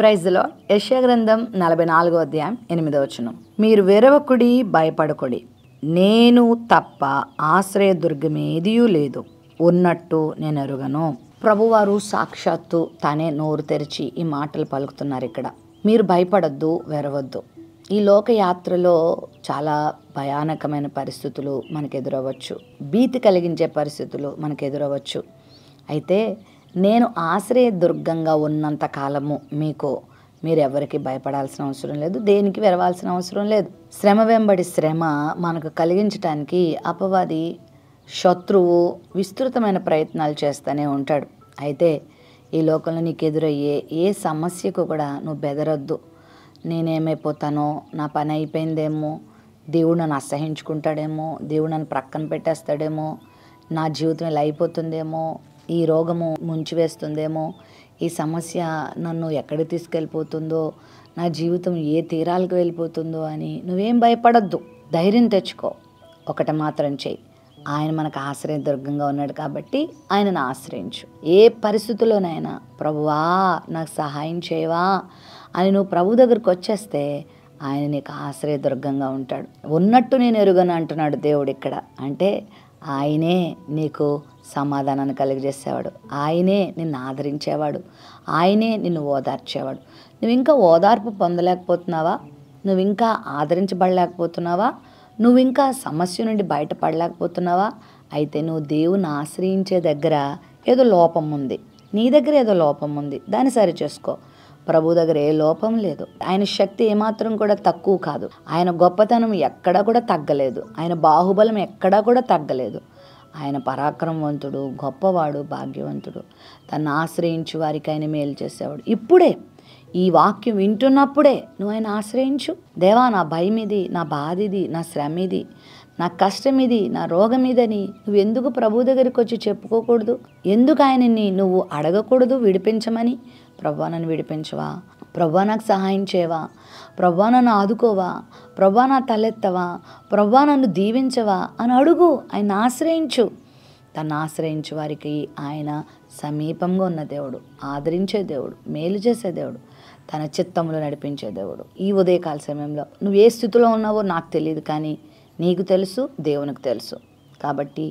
Praise the lord. యెషయా గ్రంథం 44వ అధ్యాయం 8వ వచనం. మీరు వెరవకుడి, భయపడకుడి, నేను తప్ప ఆశ్రయదుర్గమేదియూ లేదు, ఉన్నట్టు నేను ఎరుగను. ప్రభువారు సాక్షాత్తు తానే నోరు తెరిచి ఈ మాటలు పలుకుతున్నారు ఇక్కడ. మీరు భయపడద్దు, వెరవద్దు. ఈ లోకయాత్రలో చాలా భయానకమైన పరిస్థితులు మనకు ఎదురవ్వచ్చు, భీతి కలిగించే పరిస్థితులు మనకు ఎదురవ్వచ్చు. అయితే నేను ఆశ్రయదుర్గంగా ఉన్నంత కాలము మీరు ఎవరికి భయపడాల్సిన అవసరం లేదు, దేనికి వెరవాల్సిన అవసరం లేదు. శ్రమ వెంబడి శ్రమ మనకు కలిగించడానికి అపవాది, శత్రువు విస్తృతమైన ప్రయత్నాలు చేస్తూనే ఉంటాడు. అయితే ఈ లోకంలో నీకు ఎదురయ్యే ఏ సమస్యకు కూడా నువ్వు బెదరొద్దు. నేనేమైపోతానో, నా పని అయిపోయిందేమో, దేవుడు నన్ను అసహించుకుంటాడేమో, దేవుడు నన్ను ప్రక్కన పెట్టేస్తాడేమో, నా జీవితం ఇలా అయిపోతుందేమో, ఈ రోగము ముంచివేస్తుందేమో, ఈ సమస్య నన్ను ఎక్కడికి తీసుకెళ్ళిపోతుందో, నా జీవితం ఏ తీరాలకు వెళ్ళిపోతుందో అని నువ్వేం భయపడద్దు. ధైర్యం తెచ్చుకో. ఒకటి మాత్రం చెయ్యి, ఆయన మనకు ఆశ్రయదుర్గంగా ఉన్నాడు కాబట్టి ఆయనను ఆశ్రయించు. ఏ పరిస్థితుల్లోనైనా ప్రభువా నాకు సహాయం చేయవా అని నువ్వు ప్రభు దగ్గరికి వచ్చేస్తే ఆయన నీకు ఆశ్రయదుర్గంగా ఉంటాడు. ఉన్నట్టు నేను ఎరుగను అంటున్నాడు దేవుడు ఇక్కడ. అంటే ఆయనే నీకు సమాధానాన్ని కలిగజేసేవాడు, ఆయనే నిన్ను ఆదరించేవాడు, ఆయనే నిన్ను ఓదార్చేవాడు. నువ్వు ఇంకా ఓదార్పు పొందలేకపోతున్నావా? నువ్వు ఇంకా ఆదరించబడలేకపోతున్నావా? నువ్వు ఇంకా సమస్య నుండి బయటపడలేకపోతున్నావా? అయితే నువ్వు దేవుని ఆశ్రయించే దగ్గర ఏదో లోపం ఉంది, నీ దగ్గర ఏదో లోపం ఉంది, దాన్ని సరి చేసుకో. ప్రభు దగ్గర ఏ లోపం లేదు. ఆయన శక్తి ఏమాత్రం కూడా తక్కువ కాదు. ఆయన గొప్పతనం ఎక్కడా కూడా తగ్గలేదు. ఆయన బాహుబలం ఎక్కడా కూడా తగ్గలేదు. ఆయన పరాక్రమవంతుడు, గొప్పవాడు, భాగ్యవంతుడు. తను ఆశ్రయించు వారికి ఆయన మేలు చేసేవాడు. ఇప్పుడే ఈ వాక్యం వింటున్నప్పుడే నువ్వు ఆయన ఆశ్రయించు. దేవా, నా భయం ఇది, నా బాధ ఇది, నా శ్రమ ఇది, నా కష్టం ఇది, నా రోగం ఇదని నువ్వు ఎందుకు ప్రభు దగ్గరికి వచ్చి చెప్పుకోకూడదు? ఎందుకు ఆయనని నువ్వు అడగకూడదు విడిపించమని? ప్రభువా నన్ను విడిపించవా, ప్రభువా నాకు సహాయం చేయవా, ప్రభువా నన్ను ఆదుకోవా, ప్రభువా నా తలెత్తవా, ప్రభువా నన్ను దీవించవా అని అడుగు. ఆయన ఆశ్రయించు. తను ఆశ్రయించు వారికి ఆయన సమీపంగా ఉన్న దేవుడు, ఆదరించే దేవుడు, మేలు చేసే దేవుడు, తన చిత్తంలో నడిపించే దేవుడు. ఈ ఉదయకాల సమయంలో నువ్వు ఏ స్థితిలో ఉన్నావో నాకు తెలియదు, కానీ నీకు తెలుసు, దేవునికి తెలుసు. కాబట్టి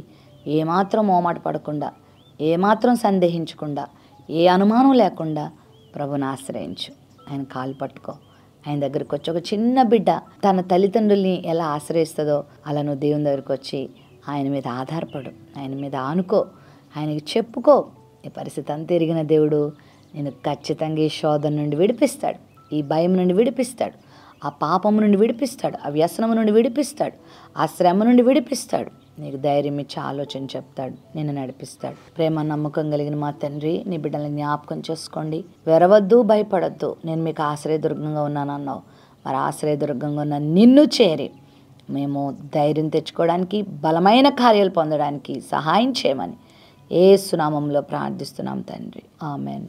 ఏమాత్రం మోమాట పడకుండా, ఏమాత్రం సందేహించకుండా, ఏ అనుమానం లేకుండా ప్రభుని ఆశ్రయించు. ఆయన కాలు పట్టుకో. ఆయన దగ్గరికి వచ్చి, ఒక చిన్న బిడ్డ తన తల్లిదండ్రుల్ని ఎలా ఆశ్రయిస్తుందో అలా నువ్వు దేవుని దగ్గరికి వచ్చి ఆయన మీద ఆధారపడు, ఆయన మీద ఆనుకో, ఆయనకి చెప్పుకో. ఈ పరిస్థితి అంతా ఎరిగిన దేవుడు నేను ఖచ్చితంగా ఈ శోధన నుండి విడిపిస్తాడు, ఈ భయం నుండి విడిపిస్తాడు, ఆ పాపము నుండి విడిపిస్తాడు, ఆ వ్యసనము నుండి విడిపిస్తాడు, ఆ శ్రమ నుండి విడిపిస్తాడు. నీకు ధైర్యం ఇచ్చి ఆలోచన చెప్తాడు, నిన్ను నడిపిస్తాడు. ప్రేమ నమ్మకం కలిగిన మా తండ్రి, నీ బిడ్డలను జ్ఞాపకం చేసుకోండి. వెరవద్దు, భయపడద్దు, నేను మీకు ఆశ్రయదుర్గంగా ఉన్నానన్నావు. మరి ఆశ్రయదుర్గంగా ఉన్న నిన్ను చేరి మేము ధైర్యం తెచ్చుకోవడానికి, బలమైన కార్యాలు పొందడానికి సహాయం చేయమని యేసు నామములో ప్రార్థిస్తున్నాం తండ్రి. ఆమెన్.